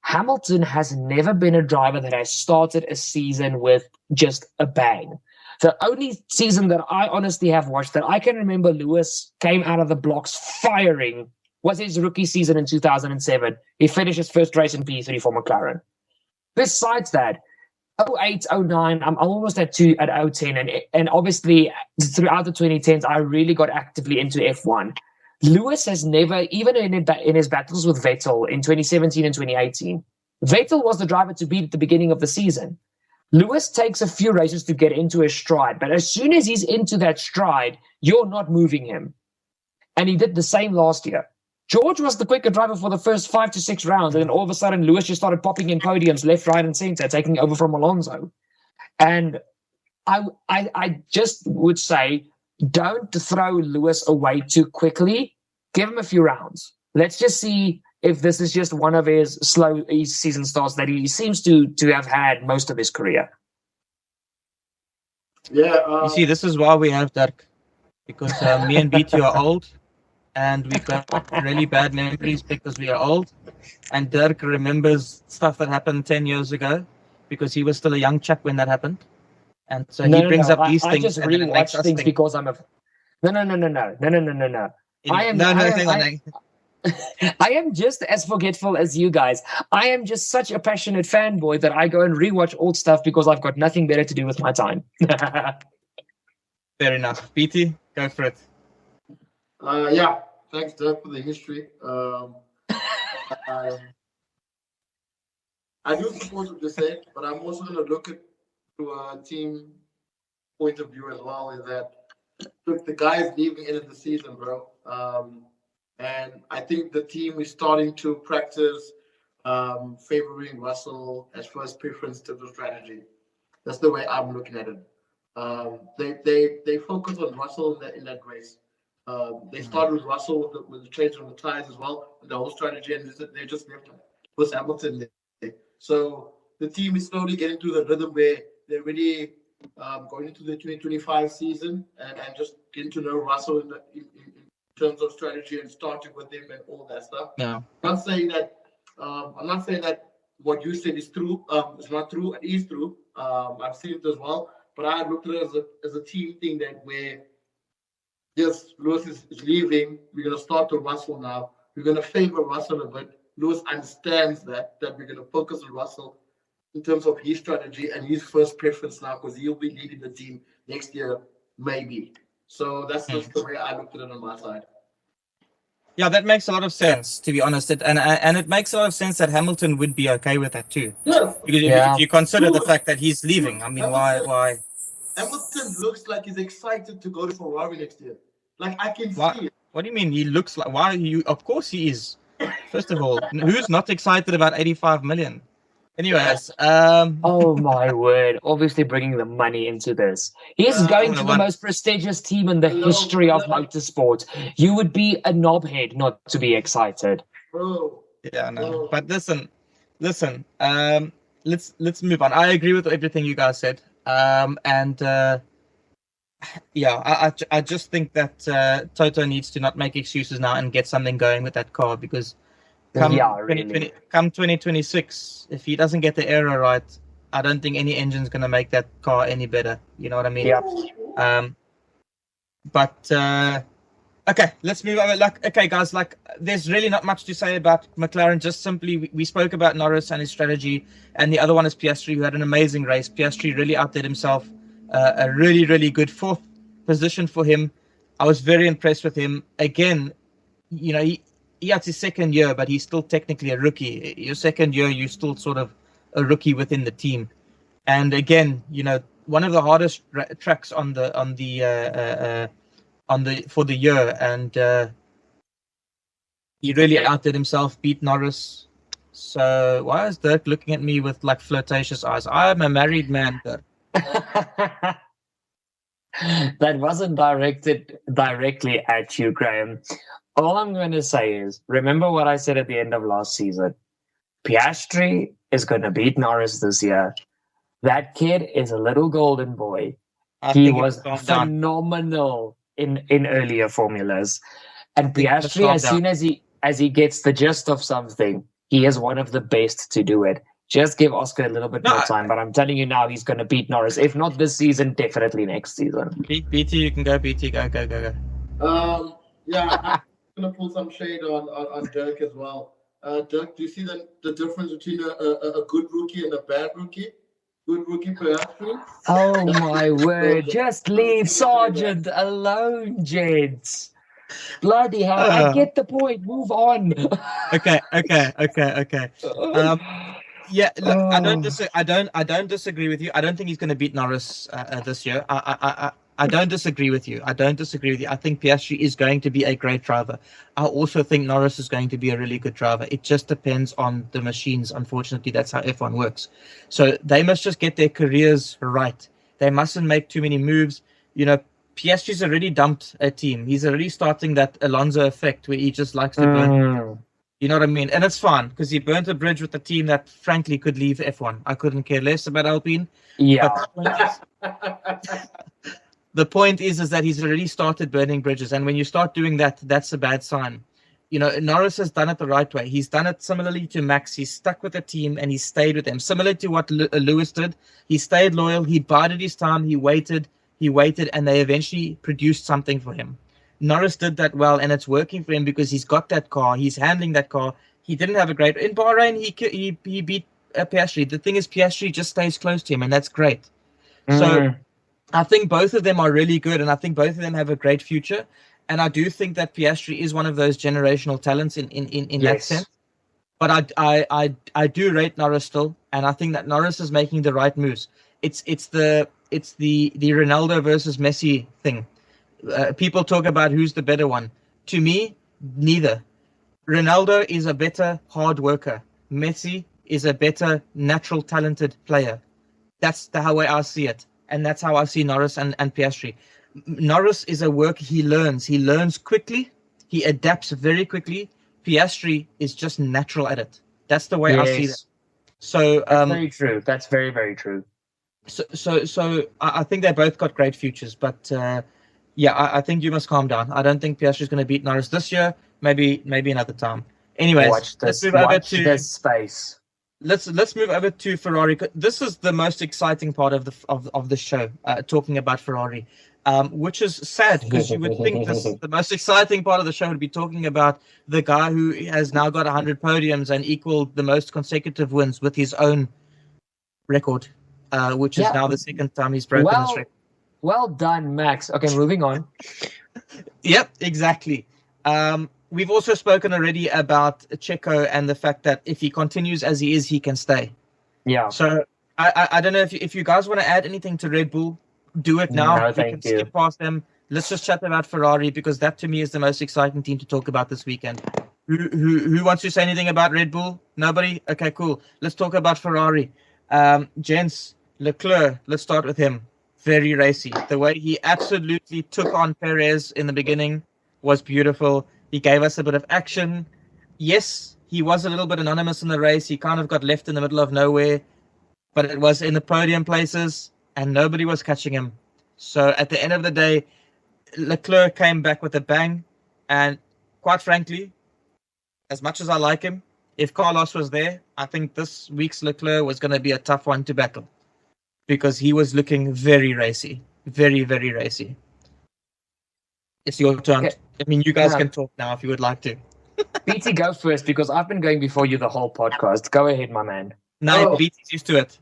Hamilton has never been a driver that has started a season with just a bang. The only season that I honestly have watched that I can remember Lewis came out of the blocks firing was his rookie season in 2007. He finished his first race in P3 for McLaren. Besides that, 08, 09, I'm almost at 010, and obviously throughout the 2010s, I really got actively into F1. Lewis has never, even in his battles with Vettel in 2017 and 2018, Vettel was the driver to beat at the beginning of the season. Lewis takes a few races to get into his stride, but as soon as he's into that stride, you're not moving him. And he did the same last year. George was the quicker driver for the first 5 to 6 rounds, and then all of a sudden Lewis just started popping in podiums left, right, and center, taking over from Alonso. And I just would say, don't throw Lewis away too quickly. Give him a few rounds. Let's just see if this is just one of his slow season starts that he seems to have had most of his career. Yeah. You see, this is why we have Dirk, because me and BT are old, and we've got really bad memories because we are old. And Dirk remembers stuff that happened 10 years ago because he was still a young chap when that happened. And so he brings up these things. I just rewatch things because I'm a. No. I am just as forgetful as you guys. I am just such a passionate fanboy that I go and rewatch old stuff because I've got nothing better to do with my time. Fair enough. BT, go for it. Yeah, thanks, Dirk, for the history. I do support what you said, but I'm also going to look at to a team point of view as well. Is that look, the guy is leaving end of the season, bro. And I think the team is starting to practice favoring Russell as first preference to the strategy. That's the way I'm looking at it. They focus on Russell in that race. They started with Russell with the change on the tires as well, the whole strategy, and they just left with Hamilton there. So the team is slowly getting to the rhythm where they're really going into the 2025 season and just getting to know Russell in terms of strategy and starting with him and all that stuff. Yeah. I'm not saying that what you said is true. It's not true. It is true. I've seen it as well. But I looked at it as a team thing that where yes, Lewis is leaving. We're going to start with Russell now. We're going to favor Russell a bit. Lewis understands that we're going to focus on Russell in terms of his strategy and his first preference now because he'll be leading the team next year, maybe. So that's just the way I looked at it on my side. Yeah, that makes a lot of sense, to be honest. And it makes a lot of sense that Hamilton would be okay with that too. Yeah. Because if you consider the fact that he's leaving, I mean, why? Hamilton looks like he's excited to go to Ferrari next year. Like, I can see it. What do you mean he looks like? Why are you? Of course he is. First of all, who's not excited about 85 million? Anyways, oh my word! Obviously, bringing the money into this. He's going to the most prestigious team in the history of motorsport. You would be a knobhead not to be excited. Bro. Yeah, no. But listen. Let's move on. I agree with everything you guys said. Yeah, I just think that Toto needs to not make excuses now and get something going with that car because. Come 2026, if he doesn't get the aero right, I don't think any engine's going to make that car any better. You know what I mean? Yeah. Okay, let's move over. Okay, guys, there's really not much to say about McLaren. Just simply, we spoke about Norris and his strategy, and the other one is Piastri, who had an amazing race. Piastri really outdid himself. A really, really good 4th position for him. I was very impressed with him. Again, you know, he had his 2nd year, but he's still technically a rookie. Your 2nd year, you're still sort of a rookie within the team. And again, you know, one of the hardest tracks for the year, and he really outdid himself, beat Norris. So why is Dirk looking at me with flirtatious eyes? I am a married man, Dirk. That wasn't directed directly at you, Graham. All I'm going to say is, remember what I said at the end of last season. Piastri is going to beat Norris this year. That kid is a little golden boy. He was phenomenal in earlier formulas. And Piastri, as soon as he gets the gist of something, he is one of the best to do it. Just give Oscar a little bit more time, but I'm telling you now, he's going to beat Norris. If not this season, definitely next season. BT, you can go. BT, go. Yeah, I'm gonna pull some shade on Dirk as well. Dirk, do you see the difference between a good rookie and a bad rookie? Good rookie, perhaps. Oh my word! Just leave Sargent alone, gents. Bloody hell! I get the point. Move on. Okay. Yeah, look, I don't disagree with you. I don't think he's going to beat Norris this year. I don't disagree with you. I think Piastri is going to be a great driver. I also think Norris is going to be a really good driver. It just depends on the machines. Unfortunately, that's how F1 works. So they must just get their careers right. They mustn't make too many moves. You know, Piastri's already dumped a team. He's already starting that Alonso effect where he just likes to burn. You know what I mean? And it's fun because he burnt a bridge with a team that, frankly, could leave F1. I couldn't care less about Alpine. Yeah. The point is that he's already started burning bridges. And when you start doing that, that's a bad sign. You know, Norris has done it the right way. He's done it similarly to Max. He's stuck with the team and he stayed with them. Similar to what Lewis did. He stayed loyal. He bided his time. He waited, and they eventually produced something for him. Norris did that well, and it's working for him because he's got that car. He's handling that car. He didn't have a great... In Bahrain, he beat Piastri. The thing is, Piastri just stays close to him, and that's great. So I think both of them are really good, and I think both of them have a great future. And I do think that Piastri is one of those generational talents in that sense. But I do rate Norris still, and I think that Norris is making the right moves. It's the Ronaldo versus Messi thing. People talk about who's the better one. To me, neither. Ronaldo is a better hard worker. Messi is a better natural talented player. That's the way I see it. And that's how I see Norris and Piastri. Norris is a worker. He learns quickly. He adapts very quickly. Piastri is just natural at it. That's the way I see it. So that's very true. That's very, very true. So I think they both got great futures, but I think you must calm down. I don't think Piastri is going to beat Norris this year. Maybe another time. Anyways, watch this space. Let's move over to Ferrari. This is the most exciting part of the show. Talking about Ferrari, which is sad because you would think the most exciting part of the show would be talking about the guy who has now got 100 podiums and equaled the most consecutive wins with his own record, which is now the second time he's broken this record. Well done, Max. Okay, moving on. Yep, exactly. We've also spoken already about Checo and the fact that if he continues as he is, he can stay. Yeah. So I don't know if you guys want to add anything to Red Bull, do it now. No, we can skip past them. Let's just chat about Ferrari because that to me is the most exciting team to talk about this weekend. Who wants to say anything about Red Bull? Nobody? Okay, cool. Let's talk about Ferrari. Gents, Leclerc, let's start with him. Very racy. The way he absolutely took on Perez in the beginning was beautiful. He gave us a bit of action. Yes, he was a little bit anonymous in the race. He kind of got left in the middle of nowhere, but it was in the podium places and nobody was catching him. So at the end of the day, Leclerc came back with a bang. And quite frankly, as much as I like him, if Carlos was there, I think this week's Leclerc was going to be a tough one to battle because he was looking very racy, very, very racy. It's your turn. Okay. I mean, you guys can talk now if you would like to. BT, go first because I've been going before you the whole podcast. Go ahead, my man. No, BT's used to it.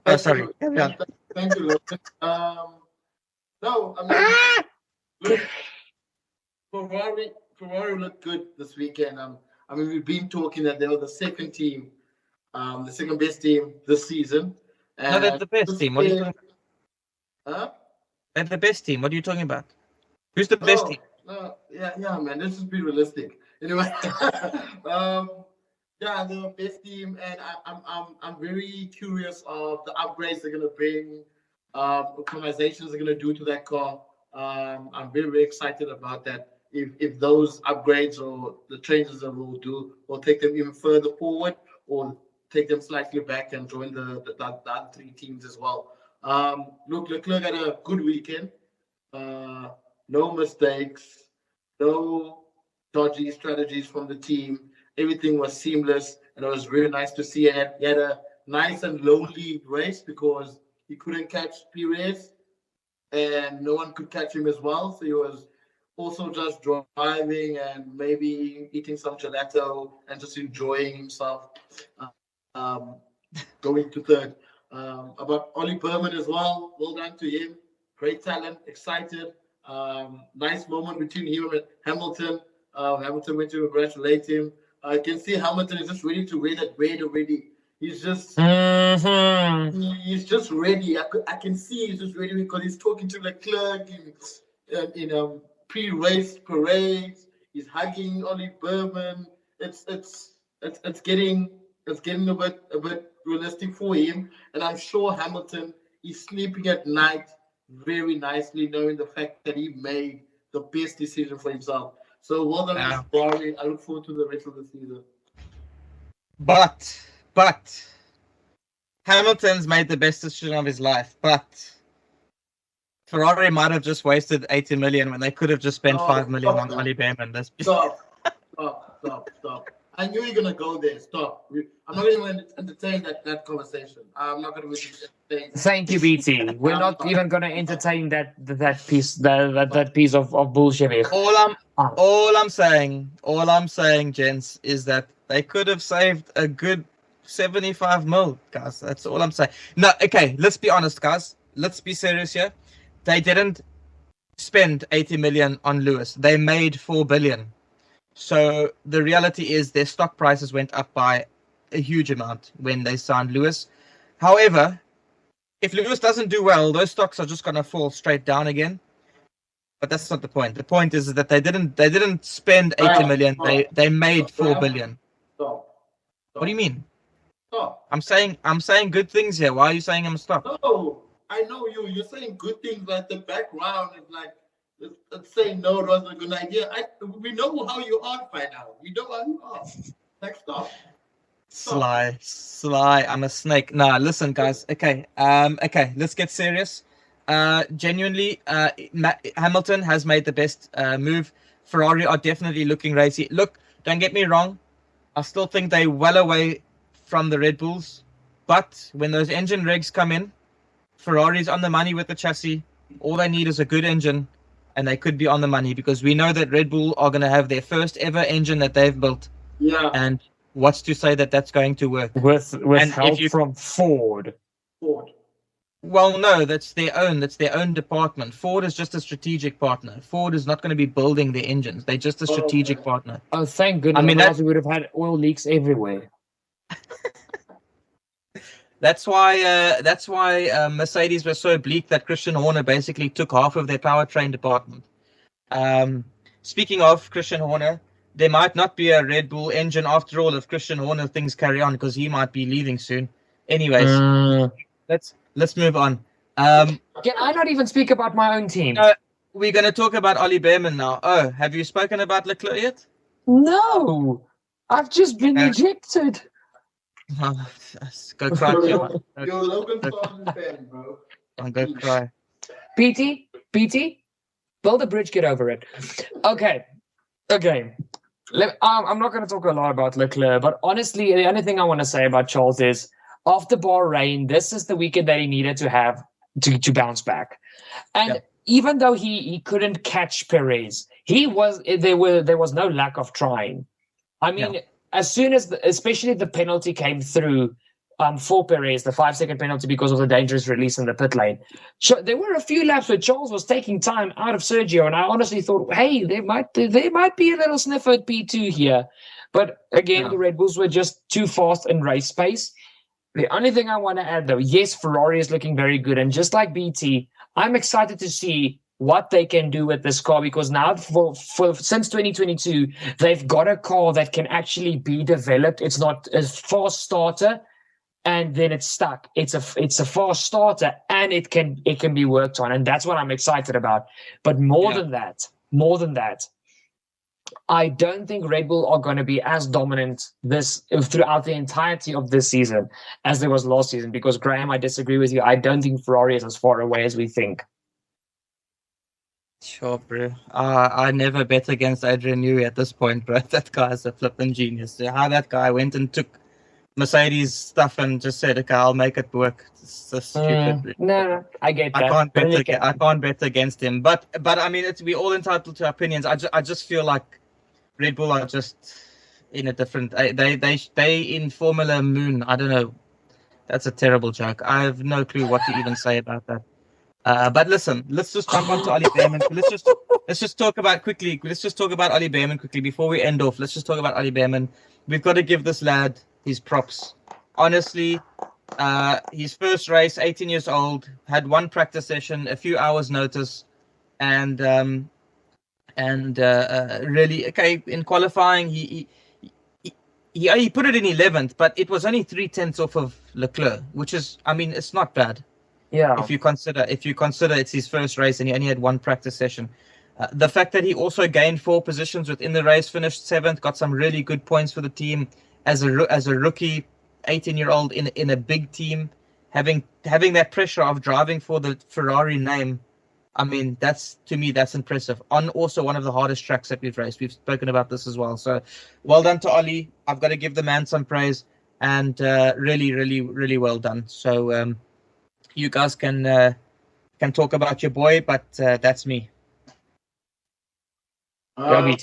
Oh, sorry. Thank you. No, I mean, Ferrari looked good this weekend. I mean, we've been talking that they were the second team, the second best team this season. No, they're the best team. What are you talking about? Huh? They're the best team. What are you talking about? Who's the best team? Yeah, man. Let's just be realistic. Anyway, the best team, and I'm very curious of the upgrades they're gonna bring optimizations are going to do to that car. I'm very, very excited about that. If those upgrades or the changes that we'll do will take them even further forward or take them slightly back and join the other three teams as well. Look, Leclerc had a good weekend. No mistakes, no dodgy strategies from the team. Everything was seamless, and it was really nice to see. He had a nice and lonely race because he couldn't catch Perez, and no one could catch him as well. So he was also just driving and maybe eating some gelato and just enjoying himself. Um, Going to third. About Ollie Bearman as well. Well done to him. Great talent. Excited. Nice moment between him and Hamilton. Hamilton went to congratulate him. I can see Hamilton is just ready to wear that red already. He's just he's just ready. I can see he's just ready because he's talking to Leclerc in pre-race parades. He's hugging Ollie Bearman. It's getting a bit realistic for him, and I'm sure Hamilton is sleeping at night very nicely, knowing the fact that he made the best decision for himself. So well done, Ferrari. I look forward to the rest of the season. But Hamilton's made the best decision of his life. But Ferrari might have just wasted 80 million when they could have just spent 5 million on Ollie Bearman. Stop. I knew you're going to go there. Stop. I'm not going to entertain that conversation. I'm not going to entertain. Thank you, BT. We're not even going to entertain that piece of bullshit. All I'm saying, gents, is that they could have saved a good 75 mil, guys. That's all I'm saying. No, okay, let's be honest, guys. Let's be serious here. They didn't spend 80 million on Lewis. They made 4 billion. So the reality is their stock prices went up by a huge amount when they signed Lewis. However, if Lewis doesn't do well, those stocks are just going to fall straight down again. But that's not the point. The point is that they didn't spend 80 million. They made 4 billion. Stop. What do you mean? Stop. I'm saying good things here. Why are you saying I'm stop? No, I know you. You're saying good things, but the background is like saying no, it wasn't a good idea. We know how you are by now. We know how you are. Like, stop. Sly. I'm a snake. Nah, listen, guys. Okay. Let's get serious. Genuinely, Hamilton has made the best move. Ferrari are definitely looking racy. Look, don't get me wrong. I still think they're well away from the Red Bulls. But when those engine regs come in, Ferrari's on the money with the chassis. All they need is a good engine, and they could be on the money because we know that Red Bull are going to have their first ever engine that they've built. Yeah. And what's to say that that's going to work? With help from Ford. Well, no, that's their own department. Ford is just a strategic partner. Ford is not going to be building the engines. They're just a strategic partner. Oh, thank goodness. I mean, we would have had oil leaks everywhere. That's why Mercedes was so bleak that Christian Horner basically took half of their powertrain department. Speaking of Christian Horner, there might not be a Red Bull engine after all if Christian Horner things carry on because he might be leaving soon. Anyways, let's move on. Can I not even speak about my own team? We're going to talk about Ollie Bearman now. Oh, have you spoken about Leclerc yet? No, I've just been ejected. Go cry. You're a Logan Sargent fan, bro. I'll go cry. PT, build a bridge, get over it. Okay. I'm not going to talk a lot about Leclerc, but honestly, the only thing I want to say about Charles is after Bahrain, this is the weekend that he needed to have to bounce back. And even though he couldn't catch Perez, there was no lack of trying. I mean, as soon as, especially the penalty came through for Perez, the 5-second penalty because of the dangerous release in the pit lane. There were a few laps where Charles was taking time out of Sergio, and I honestly thought, hey, there might be a little sniffer at P2 here. But again, the Red Bulls were just too fast in race pace. The only thing I want to add, though, yes, Ferrari is looking very good. And just like BT, I'm excited to see what they can do with this car because now since 2022, they've got a car that can actually be developed. It's not a fast starter. and then it's stuck. It's a fast starter, and it can be worked on, and that's what I'm excited about. But more than that, I don't think Red Bull are going to be as dominant throughout the entirety of this season as there was last season. Because Graham, I disagree with you. I don't think Ferrari is as far away as we think. Sure, bro. I never bet against Adrian Newey at this point, bro. That guy's a flipping genius. How that guy went and took Mercedes stuff and just said, "Okay, I'll make it work." It's so stupid. No, I get that. I can't bet against him. But I mean, we all entitled to opinions. I just feel like Red Bull are just in a different. They in Formula Moon. I don't know. That's a terrible joke. I have no clue what to even say about that. But listen, let's just jump onto Ollie Bearman. Let's just talk about quickly. Let's just talk about Ollie Bearman quickly before we end off. Let's just talk about Ollie Bearman. We've got to give this lad his props. Honestly, his first race, 18 years old, had one practice session, a few hours notice, and really in qualifying he put it in 11th, but it was only 0.3 off of Leclerc, which is, I mean, it's not bad. Yeah. If you consider it's his first race and he only had one practice session. The fact that he also gained 4 positions within the race, finished 7th, got some really good points for the team as a rookie, 18-year-old in a big team, having that pressure of driving for the Ferrari name. I mean, that's impressive. On also one of the hardest tracks that we've raced. We've spoken about this as well. So well done to Ollie. I've got to give the man some praise, and really, really, really well done. So you guys can talk about your boy, but that's me. Yeah,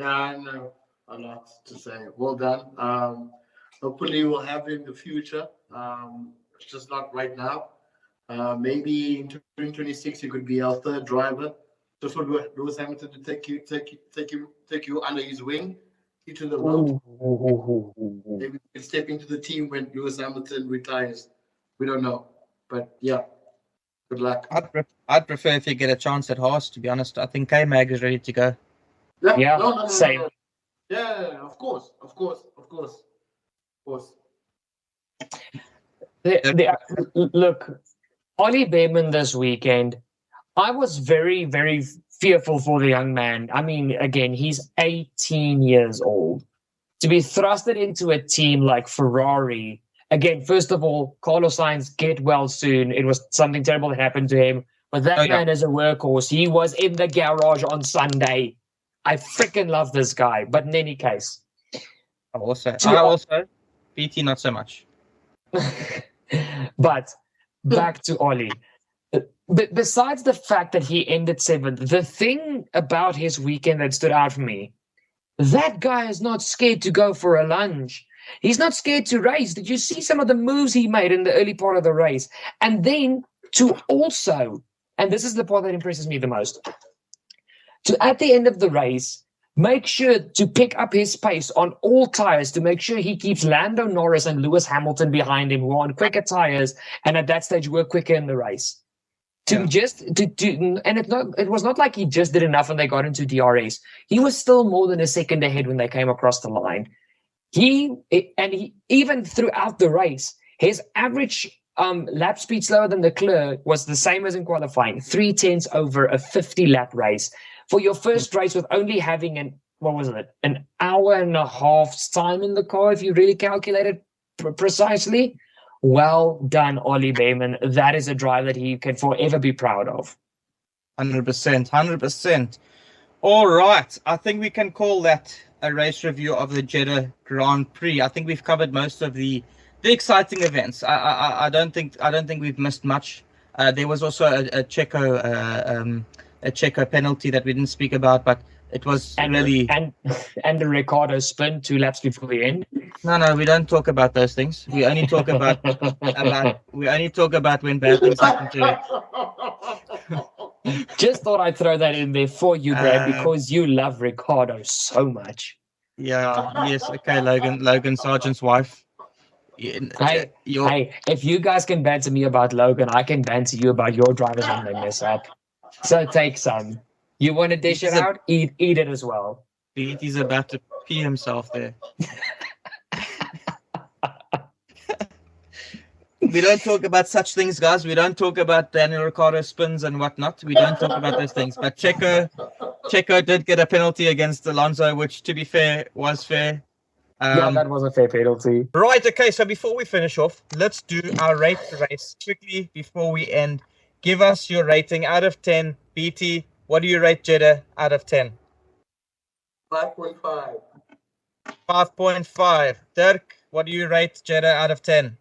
I know a lot to say. Well done. Hopefully we'll have him in the future. It's just not right now. Maybe in 2026 he could be our third driver. Just for Lewis Hamilton to take you under his wing, teach you the road. Maybe you can step into the team when Lewis Hamilton retires. We don't know, but yeah, good luck. I'd prefer if you get a chance at Haas. To be honest, I think K-Mag is ready to go. Yeah, no, same. No. Yeah, of course. Look, Ollie Bearman this weekend, I was very, very fearful for the young man. I mean, again, he's 18 years old. To be thrusted into a team like Ferrari, again, first of all, Carlos Sainz, get well soon. It was something terrible that happened to him. But that man is a workhorse. He was in the garage on Sunday. I freaking love this guy. But in any case. I also, PT not so much. But back to Ollie. But besides the fact that he ended 7th, the thing about his weekend that stood out for me, that guy is not scared to go for a lunge. He's not scared to race. Did you see some of the moves he made in the early part of the race? And then to also, and this is the part that impresses me the most, to at the end of the race, make sure to pick up his pace on all tires to make sure he keeps Lando Norris and Lewis Hamilton behind him, who are on quicker tires, and at that stage were quicker in the race. And it was not like he just did enough and they got into DRS. He was still more than a second ahead when they came across the line. He even throughout the race, his average lap speed slower than Leclerc was the same as in qualifying, 0.3 over a 50-lap race. For your first race with only having an hour and a half's time in the car, if you really calculate it precisely, well done, Ollie Bearman. That is a drive that he can forever be proud of. 100%. All right. I think we can call that a race review of the Jeddah Grand Prix. I think we've covered most of the exciting events. I don't think we've missed much. There was also a Checo penalty that we didn't speak about, but it was and the Ricciardo spin 2 laps before the end. No, we don't talk about those things. We only talk about when bad things happen to it. Just thought I'd throw that in there for you, Brad, because you love Ricciardo so much. Yeah. Yes. Okay. Logan Sargent's wife. Hey, if you guys can banter me about Logan, I can banter you about your drivers when they mess up. So take some. You want to dish it out? Eat it as well. He's about to pee himself there. We don't talk about such things, guys. We don't talk about Daniel Ricciardo spins and whatnot. We don't talk about those things. But Checo did get a penalty against Alonso, which, to be fair, was fair. Yeah, that was a fair penalty. Right, okay, so before we finish off, let's do our rate the race quickly before we end. Give us your rating out of 10. BT, what do you rate Jeddah out of 10? 5.5. 5.5. Dirk, what do you rate Jeddah out of 10?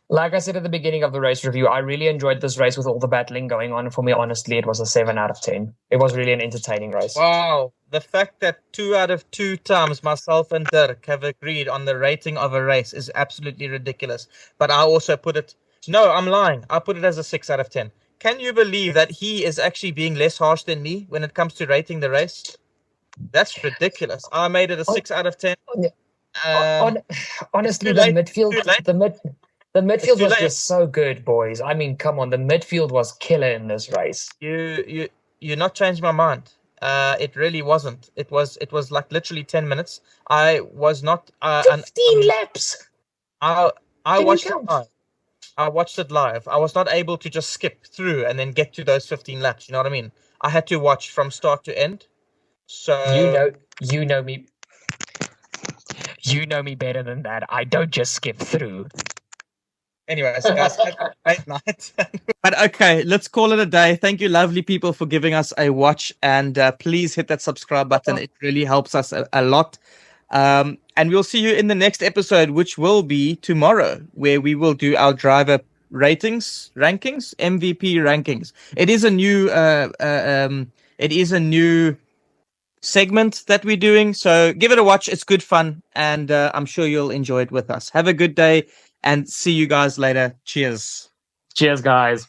Like I said at the beginning of the race review, I really enjoyed this race with all the battling going on. For me, honestly, it was a 7 out of 10. It was really an entertaining race. Wow. The fact that 2 out of 2 times myself and Dirk have agreed on the rating of a race is absolutely ridiculous. But I also put it... No, I'm lying. I put it as a 6 out of 10. Can you believe that he is actually being less harsh than me when it comes to rating the race? That's ridiculous. I made it a 6 out of 10. Honestly, late. The midfield was just so good, boys. I mean, come on, the midfield was killer in this race. You're not changed my mind. It really wasn't. It was like literally 10 minutes. I was not 15 laps. I watched it live. I watched it live. I was not able to just skip through and then get to those 15 laps. You know what I mean? I had to watch from start to end. So you know me. You know me better than that. I don't just skip through. Anyways, guys, have a great night. But okay, let's call it a day. Thank you, lovely people, for giving us a watch. And please hit that subscribe button. It really helps us a lot. And we'll see you in the next episode, which will be tomorrow, where we will do our driver rankings, MVP rankings. It is a new segment that we're doing. So give it a watch. It's good fun. And I'm sure you'll enjoy it with us. Have a good day. And see you guys later. Cheers. Cheers, guys.